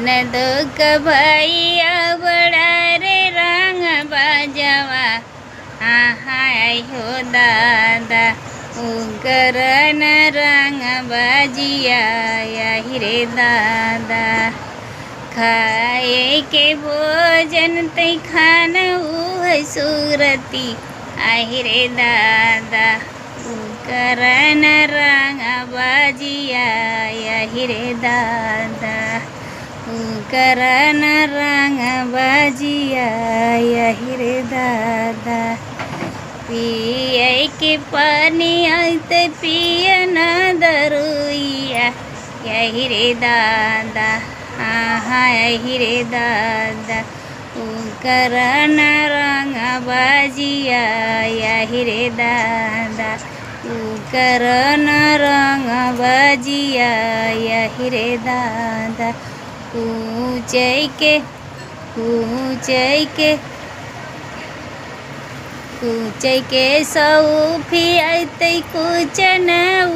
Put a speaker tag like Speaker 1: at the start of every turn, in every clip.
Speaker 1: ननदो का भैया बड़ा रे रंग बाजवा हाय हो दादा उकरन रंग बाजिया यही रे दादा खाए के भोजन तै खान उह सूरती आहि रे दादा उकरन रंग बाजिया यही रे दादा उकरन रंग बाजिया यही रे दादा पिए के पानी आते पिए न दरुइया यही रे दादा हाँ यही रे दादा उकरन रंग बाजिया यही रे दादा उकरन रंग बाजिया यही रे दादा कूचै के सौफी आते कुचन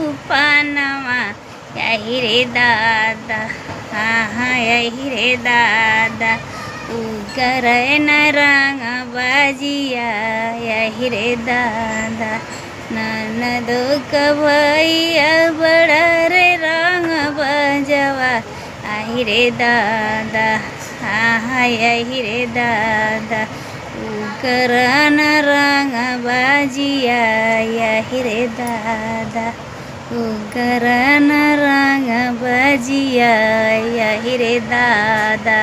Speaker 1: उपानवा यही रे दादा हाँ यही रे दादा उकरन रंग बाजिया यही रे दादा ननदो का भैया बड़ा रे रंग बाजवा आहि रे दादा हाँ यही रे दादा उकरन रंग बाजिया यही रे दादा उकरन रंग बाजिया यही रे दादा।